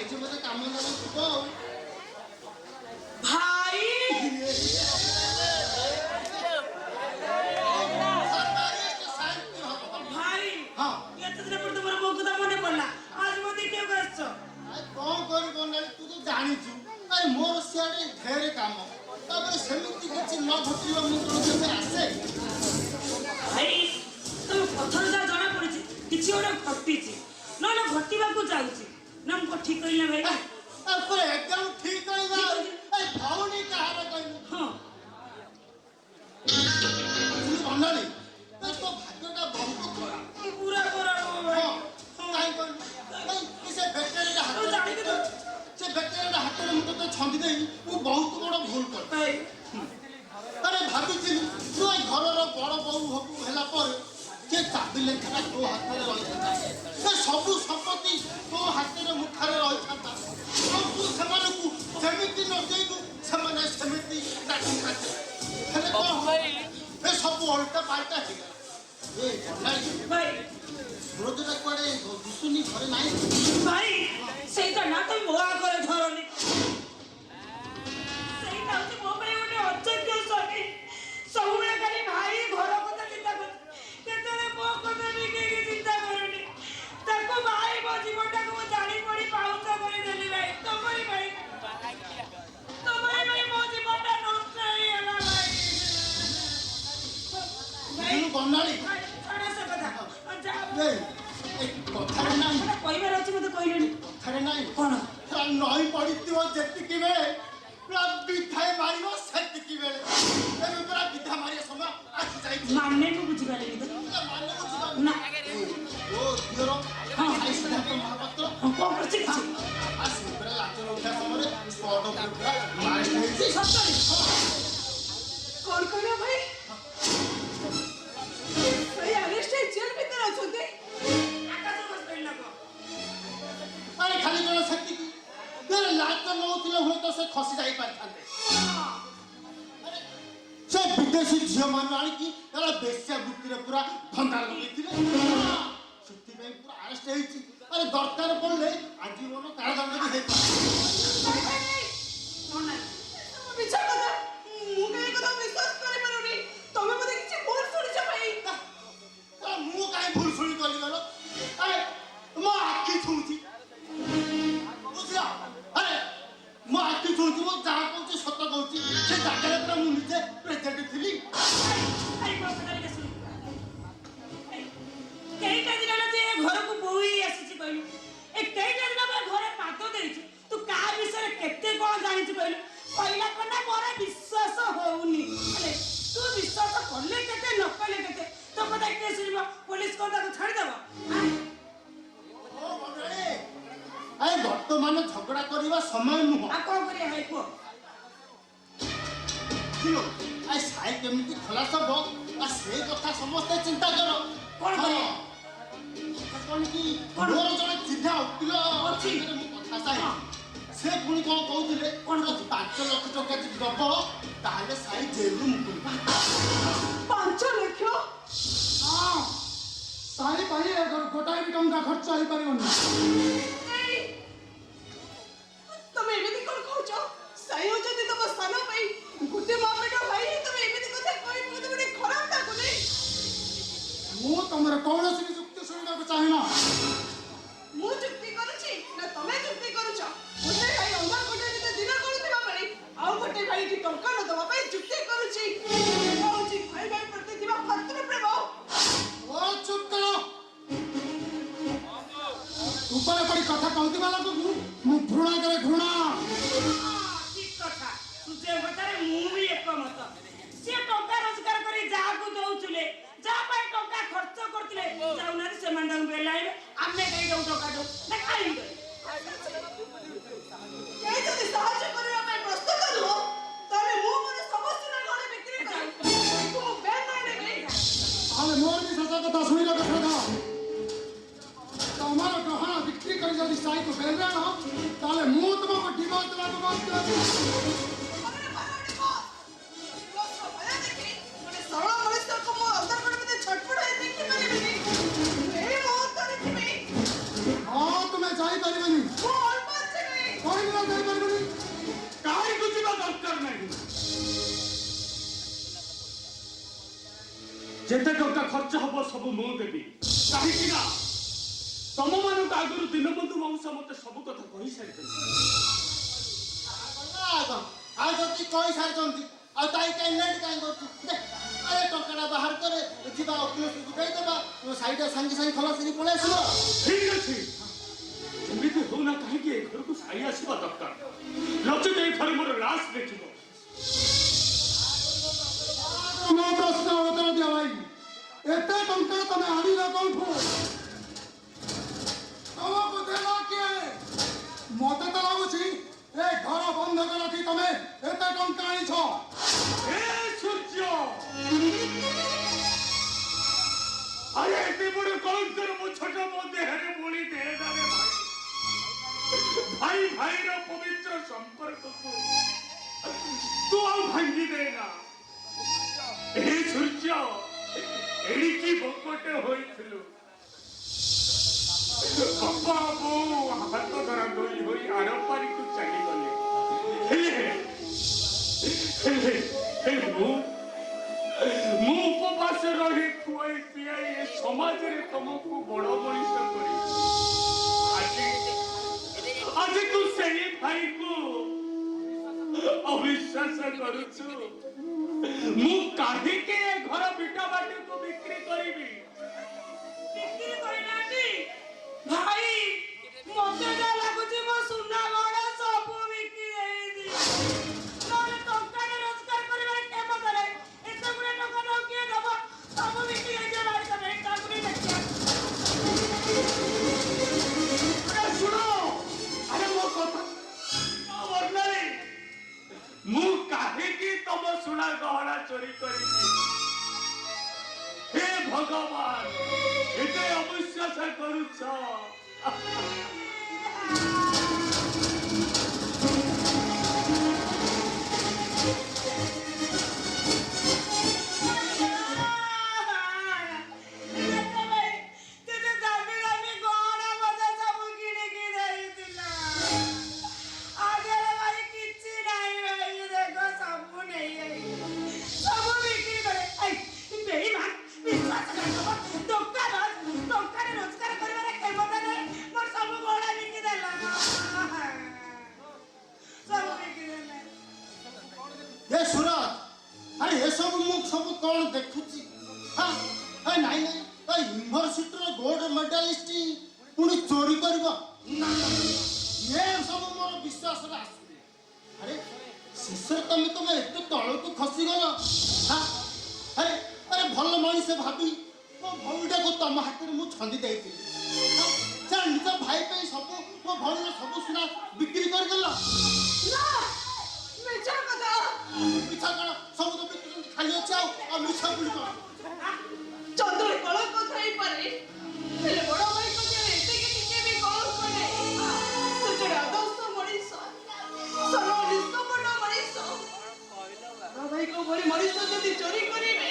ଯାଇଛୁ ବୋଧେ କାମ ଦାମ ଥିବ ଆଉ। ଭାଇ ଭାଇ ହଁ ଏତେ ଦିନ ପରେ ତମର ମୋ କଥା ମନେ ପଡିଲା। ଆଜି ମୋ ଦେଖିବାକୁ ଆସିଛ। କଣ କରିବ ନାଇଁ ତୁ ତ ଜାଣିଛୁ ଆରେ ମୋର ସିଆଡେ ଢେରେ କାମ ତାପରେ ସେମିତି କିଛି ନ ଘଟିବ ମୁଁ କଣ କେବେ ଆସେ। ଭାଇ ତମ କଥାରୁ ଯାହା ଜଣା ପଡିଛି କିଛି ଗୋଟେ ଘଟିଛି ନହେଲେ ଘଟିବାକୁ ଯାଉଛି ନା ମୁଁ ଠିକ କହିଲି ନା ଭାଇ? ତାପରେ ଏକଦମ ଠିକ କହିବା ଏ ଭଉଣୀ କାହାର କହିଲୁ? ହଁ ଭଣ୍ଡାରୀ ତୋ ଭାଗ୍ୟଟା ବହୁତ ଖରାପ। ପୁରା ଖରାପ ଭାଇ। କାହିଁ କହିଲୁ ସେ ବେଟେରୀଟା ହାତରେ ସେ ବେଟେରୀଟା ହାତରେ ମୁଁ ତୋତେ ଛନ୍ଦି ଦେଇ ମୁଁ ବହୁତ ବଡ ଭୁଲ କରିଛି। ଆରେ ଭାବିଥିଲି ତୁ ଏ ଘରର ବଡ ବୋହୂ ହବୁ ହେଲା ପରେ ସେ ଚାବି ଲେଖାଟା ତୋ ହାତରେ ରହିଥାନ୍ତା ସେ ସବୁ ସମ୍ପତ୍ତି ତୋ ହାତରେ ମୁଠାରେ ରହିଥାନ୍ତା ଆଉ ତୁ ସେମାନଙ୍କୁ ଯେମିତି ନ ଦେଇବୁ ସେମାନେ ସେମିତି ଡାକିଥାନ୍ତେ। ହେଲେ କଣ ଏ ସବୁ ଓଲଟା ପାଲଟା ହେଇଗଲା। ଏ ଭାଇ ସୁରଜଟା କୁଆଡେ ଦିଶୁନି ଘରେ ନାହିଁ ଭାଇ ସେଇଟା ନା ତମେ ମୋ ଆଗରେ ଧରନି। ସେଇଟା ହଉଛି ମୋ ପାଇଁ ଗୋଟେ ଅଚେତ୍ୟ ସ୍ୱାମୀ। ସବୁବେଳେ ଖାଲି ଭାଇ ଘର କଥା ଚିନ୍ତା କରୁଛି କେତେବେଳେ ମୋ କଥା ବି କେହି ଚିନ୍ତା କରୁନି। ତାକୁ ଭାଇ ମୋ ଜୀବନଟାକୁ ମୁଁ ଜାଣି ପଡି ପାଉଛ କରିଦେଲି ଭାଇ ତମରି ଭାଇ ମୋ ଜୀବନଟା ନଷ୍ଟ ହେଇଗଲା ଭାଇ। ଭାଇ ବନାଳି ଛାଡ଼ ସେ କଥା କଥାରେ ନାହିଁ କହିବାର ଅଛି ମତେ କହିଲେଣି କଥାରେ ନାହିଁ କଣ ନଈ ପଡିଥିବ ଯେତିକି ବେଳେ ପୁରା ବିଧାଏ ମାରିବ ସେତିକି ବେଳେ ଏବେ ପୁରା ବିଧା ମାରିବା ସମୟ ଆସି ଯାଇଛି। ମାନେ ମୁଁ ବୁଝିପାରିନି ତ ନା ଓ ଦିଅର ସିଦ୍ଧାର୍ଥ ମହାପାତ୍ର କଣ କରୁଛି କିଛି ଆସି ପୁରା ଲାଞ୍ଚ ରହୁଥିବା ସମୟରେ ସ୍ପଟ ପୁରା ମାରି ହେଇଛି। ସତରେ କଣ କହିଲ ଭାଇ? ଭାଇ ଆରେଷ୍ଟ ହେଇ ଜେଲ ଭିତରେ ଅଛନ୍ତି। ଆକାଶ ବସିପାରିଲ ନା କଣ? ଆରେ ଖାଲି କଣ ସେତିକି ଲାଞ୍ଚ ନଉଥିଲେ ହୁଏତ ସେ ଖସି ଯାଇ ପାରିଥାନ୍ତେ। ସେ ବିଦେଶୀ ଝିଅ ମାନ ଆଣିକି ତାର ବେଶ୍ୟା ବୃତ୍ତିରେ ପୁରା ଧନ୍ଦା ଲଗେଇଥିଲେ ସେଥିପାଇଁ ପୁରା ଆରେଷ୍ଟ ହେଇଛି। ଆରେ ଦରକାର ପଡିଲେ ଆଜୀବନ କାରାଦଣ୍ଡ ବି ହେଇପାରେ। ମୁଁ କାହିଁ ଭୁଲ ଶୁଣି କଲି ଗଲ ଆରେ ମୋ ଆଖି ଛୁଉଛି ବୁଝିଲ ଆରେ ମୋ ଆଖି ଛୁଉଛି ମୁଁ ଯାହା କହୁଛି ସତ କହୁଛି ସେ ଜାଗାରେ ପୁରା ମୁଁ ନିଜେ ପ୍ରେଜେଣ୍ଟ ଥିଲି। କେଇଟା ଦିନ ଯେ ଘରକୁ ବୋଉ ହେଇ ଆସିଛି କହିଲୁ ଏ କେଇଟା ଦିନ ପରେ ଘରେ ପାଦ ଦେଇଛୁ ତୁ କାହା ବିଷୟରେ କେତେ କଣ ଜାଣିଛୁ କହିଲୁ? କହିଲା କନା ମୋର ବିଶ୍ୱାସ ହଉନି ହେଲେ ତୁ ବିଶ୍ୱାସ କଲେ କେତେ ନ କଲେ କେତେ ତୋ କଥା କିଏ ଶୁଣିବ? ପୋଲିସ କଣ ତାକୁ ଛାଡ଼ିଦେବ? ଆରେ ବର୍ତ୍ତମାନ ଝଗଡା କରିବା ସମୟ ନୁହଁ। ଆଉ କଣ କରିବା ଭାଇ କୁହ? ଆରେ ସାଇ କେମିତି ଖଲାସ ହବ ଆଉ ସେ କଥା ସମସ୍ତେ ଚିନ୍ତା କର। କଣ କରିବା? କଣ କି ମୋର ଜଣେ ଚିହ୍ନା ଓକିଲ ଅଛି ମୁଁ କଥା ସାଇ ସେ ପୁଣି କଣ କହୁଥିଲେ କଣ 5 ଲକ୍ଷ ଟଙ୍କା ଯଦି ଦବ ତାହେଲେ ସାଇ ଜେଲରୁ ମୁକୁଳିବ। 5 ଲକ୍ଷ? ହଁ ସାଇ ପାଇଁ ଗୋଟାଏ ବି ଟଙ୍କା ଖର୍ଚ୍ଚ ହେଇପାରିବନି। ତମେ ଏମିତି କଣ କହୁଛ? ସାଇ ହଉଛନ୍ତି ତମ ସ୍ଥାନ ପାଇଁ ଗୋଟେ ମାପେଟା ଭାଇ ତମେ ଏମିତି କଥା କହିବ ମତେ ଗୋଟେ ଖରାପ ଲାଗୁନି। ମୁଁ ତମର କୌଣସି ବି ଯୁକ୍ତି ଶୁଣିବାକୁ ଚାହେଁ ନା। ମୁଁ ଯୁକ୍ତି କରୁଛି ନା ତମେ ଯୁକ୍ତି କରୁଛ? ଗୋଟେ ଭାଇ ଅନ୍ଧାର ଗୋଟେ ଭିତରେ ଦିନ କରୁଥିବା ବେଳେ ଆଉ ଗୋଟେ ଭାଇ ଏଠି ଟଙ୍କା ନ ଦେବା ପାଇଁ ଯୁକ୍ତି କରୁଛି। ହଉଛି ଭାଇ ଭାଇ ପ୍ରତି ଥିବା ଭାତୃ ପ୍ରେମ। ଓ ଚୁପ୍ କର। ଉପରେ ପଡ଼ି କଥା କହୁଥିବା ଲୋକକୁ ମୁଁ ଘୃଣା କରେ ଘୃଣା। ଠିକ କଥା ସୂର୍ଯ୍ୟ କଥାରେ ମୁଁ ବି ଏକମତ। ସିଏ ଟଙ୍କା ରୋଜଗାର କରି ଯାହାକୁ ଦଉଥିଲେ ଯାହା ପାଇଁ ଟଙ୍କା ଖର୍ଚ୍ଚ କରୁଥିଲେ ଯାଉନାହାନ୍ତି ସେମାନେ ତାଙ୍କୁ ବେଲାଇବେ ଆମେ କାହିଁ ତାଙ୍କୁ ଟଙ୍କା ଦଉ ନା ଖାଇବେ? କେହି ଯଦି ସାହାଯ୍ୟ କରିବା ପାଇଁ ପ୍ରସ୍ତୁତ ନୁହଁ ତାହେଲେ ମୁଁ ମୋର ସମସ୍ତ ଘରେ ବିକ୍ରି କରି ମୁଁ ବେଲ ନେବି। ତାହେଲେ ମୋର ବି ସତ କଥା ଶୁଣିଲ କଥା ତମର ଗହଣା ବିକ୍ରି କରି ଯଦି ସାଇକୁ ବେଲ ଆଣ ତାହେଲେ ମୁଁ ତୁମକୁ ଡିଭୋର୍ସ ଦେବାକୁ ବାଧ୍ୟ ହେବି। ସରଳ ମଣିଷକୁ ମୁଁ ଅନ୍ଧାର ଭିତରେ ଛଟପଟ ହେଇ ଦେଖିପାରିବିନି। ଏଇ ମୁହୂର୍ତ୍ତରେ ଥିବି। ହଁ ତୁମେ ଯାଇପାରିବନି। ମୁଁ ଅଳ୍ପ କହିବି ନା ଦେଇପାରିବିନି। କାହାରିକୁ ଯିବା ଦରକାର ନାହିଁ। ଯେତେ ଟଙ୍କା ଖର୍ଚ୍ଚ ହବ ସବୁ ମୁଁ ଦେବି। କାହିଁକି ନା ତମମାନଙ୍କ ଆଗରୁ ଦୀନବନ୍ଧୁ ମଉସା ମତେ ସବୁ କଥା କହିସାରିଛନ୍ତି। ଆଉ ଯଦି କହିସାରିଛନ୍ତି ଆଉ ତାଇ କାହିଁ ଲେଟ୍ କାହିଁ କରୁଛୁ? ଆରେ ଟଙ୍କାଟା ବାହାର କରେ ଯିବା ଓକିଲକୁ ଦେଇଦେବା ସାଇଟା ସାଙ୍ଗେ ସାଙ୍ଗେ ଖଲାସ ହେଇକି ପଳେଇ ଆସିବ। ଠିକ ଅଛି, ଯେମିତି ହଉନା କାହିଁକି ଏ ଘରକୁ ସାଇ ଆସିବା ଦରକାର, ନଚେତ ଏ ଘରେ ମୋର ଲାଶ ଦେଖିବ। ମୋ ପ୍ରଶ୍ନ ଉତ୍ତର ଦିଅ ଭାଇ। ଏତେ ଟଙ୍କା ତମେ ଆଣିଲ କୋଉଠୁ? ତମକୁ ଦେଲ କିଏ? ମତେ ତ ଲାଗୁଛି ଏ ଘର ବନ୍ଧକ ରଖି ତମେ ଏତେ ଟଙ୍କା ଆଣିଛ। ଏ ସୂର୍ଯ୍ୟ, ଆରେ ଏତେ ବଡ କୌଶଳ ମୋ ଛୋଟ ମୋ ଦେହରେ ବୋଳି ଦେ ନା ରେ ଭାଇ। ଭାଇ ଭାଇର ପବିତ୍ର ସମ୍ପର୍କକୁ ତୁ ଆଉ ଭାଙ୍ଗି ଦେ ନା। ଏ ସୂର୍ଯ୍ୟ, ଏଣିକି ଭୋକଟେ ହୋଇଥିଲୁ। ବାପା ବୋଉ ହାତ ଧରା ଧରି ହୋଇ ଆରପାରିକୁ ଚାଲିଗଲେ। ହେଲେ ମୁଁ ଉପବାସ ରହି ଖୁଆଇ ପିଆଇ ଏ ସମାଜରେ ତମକୁ ବଡ ମଣିଷ କରି ଆଜି ତୁ ସେହି ଭାଇକୁ ଅବିଶ୍ୱାସ କରୁଛୁ। ମୁଁ କାହିଁକି ଏ ଘର ବିଟା ବାଟିକୁ ବିକ୍ରି କରିବି? ବିକ୍ରି କରିନାହାନ୍ତି ଭାଇ, ମତେ ଯାହା ଲାଗୁଛି ମୋ ସୁନା ଗହଣା ସବୁ ବିକ୍ରି ହେଇଛି। ନହେଲେ ଟଙ୍କାଟେ ରୋଜଗାର କରିବାର କ୍ଷମତା ନାହିଁ। ଏତେ ଗୁଡେ ଟଙ୍କା ତାକୁ କିଏ ଦବ? ସବୁ ବିକ୍ରି ହେଇଯିବ ଭାଇ। ତମେ ତାକୁ ନେଇ ଦେଖିଆ। ଆରେ ଶୁଣ, ଆରେ ମୋ କଥା ବର୍ଣ୍ଣାଳି, ମୁଁ କାହିଁକି ତମ ସୁନା ଗହଣା ଚୋରି କରିବି? हे भगवान, एते अविश्वास करूछ। ଏ ସୁରଜ, ଆରେ ଏସବୁ ମୁଁ ସବୁ କଣ ଦେଖୁଛି? ନାଇଁ ନାଇଁ, ୟୁନିଭର୍ସିଟିର ଗୋଲ୍ଡ ମେଡାଲିଷ୍ଟ ପୁଣି ଚୋରି କରିବ? ଏ ସବୁ ମୋର ବିଶ୍ୱାସରେ ଆସୁନି। ଆରେ ଶେଷରେ ତମେ ଏତେ ତଳକୁ ଖସିଗଲ। ଆରେ ଆରେ ଭଲ ମଣିଷ ଭାବି ମୋ ଭଉଣୀଟାକୁ ତମ ହାତରେ ମୁଁ ଛନ୍ଦି ଦେଇଥିଲି। ନିଜ ଭାଇ ପାଇଁ ସବୁ ମୋ ଭଉଣୀର ସବୁ ସୁନା ବିକ୍ରି କରିଦେଲ। ମିଛ କଣ? ସବୁ ତ ବିକ୍ରି ଖାଲି ଅଛି, ଆଉ ମିଛ ବୋଲି କଣ? ଚନ୍ଦ୍ରରେ କଳଙ୍କ ଥାଇପାରେ, ହେଲେ ବଡ ଭାଇଙ୍କ ଦେହରେ ଏତିକି ଟିକେ ବି କଳଙ୍କ ନାହିଁ। ସେ ଜଣେ ଆଦର୍ଶ ମଣିଷ, ସରଳ ନିଷ୍କପଟ ମଣିଷ। ବଡ ଭାଇଙ୍କ ଭଳି ମଣିଷ ଯଦି ଚୋରି କରିବେ,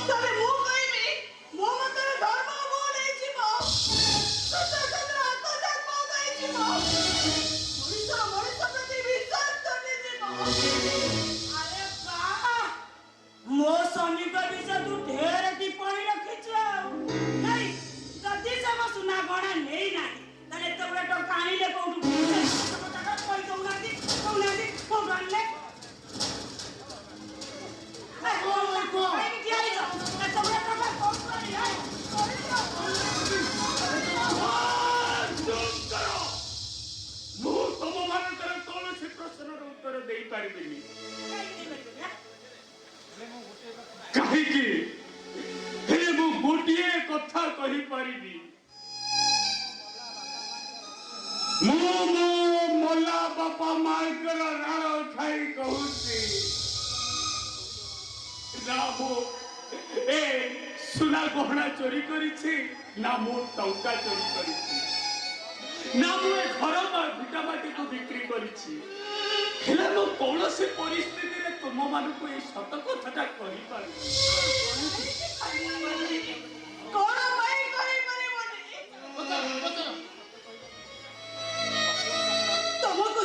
ତାହେଲେ ମୁଁ କହିବି ମୋ ମତରେ ଧର୍ମ ଭୁଲ ହେଇଯିବ। ସୂର୍ଯ୍ୟଚନ୍ଦ୍ର ଆତ୍ମଜନ୍ମ ଦେଇଯିବ। ମଣିଷ ପ୍ରତି ବିଶ୍ୱାସ କମିଯିବ। ଆରେ ବାଃ, ମୋ ସ୍ୱାମୀଙ୍କ ବିଷୟ ତୁ ଢେର ଟିପ୍ପଣୀ ରଖିଛୁ। ଆଉ ନାଇଁ, ଯଦି ସେ ମୋ ସୁନା ଗହଣା ନେଇନାହାନ୍ତି ତାହେଲେ ଏତେ ଗୁଡେ ଟଙ୍କା ଆଣିଲେ କୋଉଠୁ? କହି ଦଉନାହାନ୍ତି କୋଉଠୁ ଆଣିଲେ? କାହିଁକି ଠିଆ ହେଇଛ? ଏତେ ଗୁଡେ ଟଙ୍କା କୋଉଠୁ ଆଣିଲେ? ମୁଁ ତମମାନଙ୍କର କୌଣସି ପ୍ରଶ୍ନର ଉତ୍ତର ଦେଇପାରିବିନି। କାହିଁକି? ହେଲେ ମୁଁ ଗୋଟିଏ କଥା କହିପାରିବି। ମୁଁ ମୋ ମଲା ବାପା ମାଙ୍କର ରାଣ ଖାଇ କହୁଛି, ନା ମୁଁ ଏ ସୁନା ଗହଣା ଚୋରି କରିଛି, ନା ମୁଁ ଟଙ୍କା ଚୋରି କରିଛି, ନା ମୁଁ ଏ ଘର ଭିଟା ମାଟିକୁ ବିକ୍ରି କରିଛି। ହେଲେ ମୁଁ କୌଣସି ପରିସ୍ଥିତିରେ ତୁମମାନଙ୍କୁ ଏଇ ସତ କଥାଟା କହିପାରିବି। କଣ ପାଇଁ କହିପାରିବନି? ତମକୁ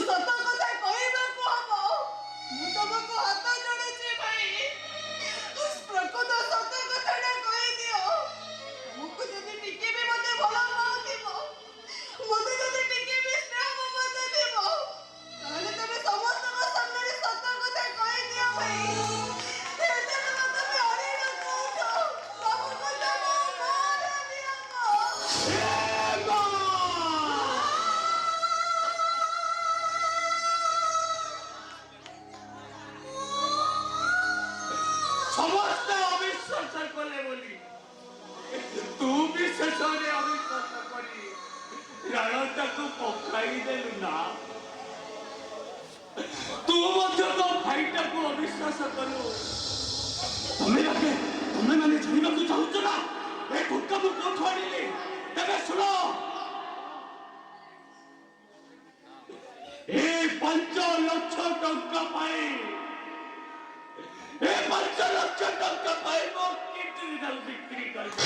ବିଶ୍ୱାସ କରୁ ତମେ ମାନେ ଜାଣିବାକୁ ଚାହୁଁଛ ନା ଏ ଟଙ୍କା ମୁଁ କୋଉଠୁ ଆଣିଲି ତେବେ ଶୁଣ ଏ 5 ଲକ୍ଷ ଟଙ୍କା ପାଇଁ ଏ 5 ଲକ୍ଷ ଟଙ୍କା ପାଇଁ ମୋ କିଡନୀ ବିକ୍ରି କରିବି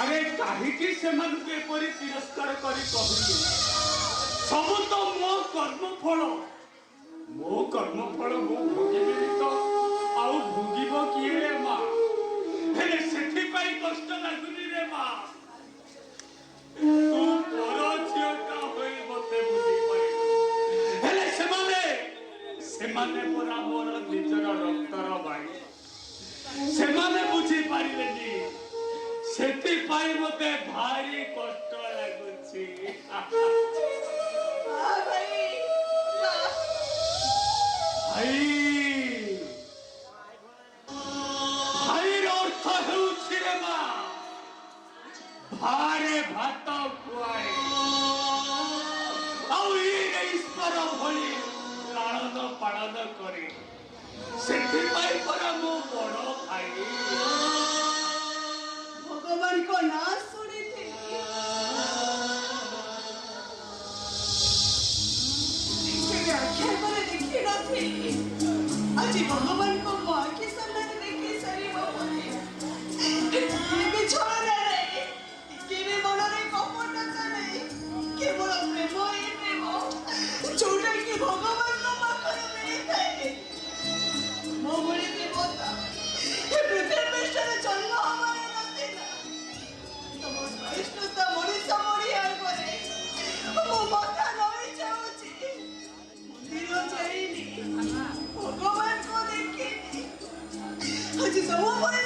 अरे कहीं से एपरी तिरस्कार करी कहली सब तो मो कर्मफल मु भोगिबी तो आउ भोगिब किए रे माँ हेले सेठी पाई कष्ट लागुनी रे माँ तू पर झियटा होई मते बुझी पाई हेले सेमाने परा मोर निजर रक्तर भाई सेमाने बुझी पारिलेनी सेठी पाई मते भारी कष्ट लागुची भाईर अर्थ हेउछि रे मा भारे भात खुआए आउ ईश्वर भली लालन पालन करे सेठी पाई परा मो बड़ भाई भगवान को ना सुनी थी आख्या पर देखी न थी आज भगवान को मो आखि सामने देखी सारी भी छोड़ा नहीं भी मन रे कपट नहीं केवल प्रेम ही प्रेम जोटा कि भगवान को पाखर मिली थाए मो बड़ी देवता हे पृथ्वी पृष्ठरे जन्म हमारे कृष्णता मनीष मरिया करे मो माथा नई जाउची मंदिर जाइनी भगवान को देखिनी आज सब पड़े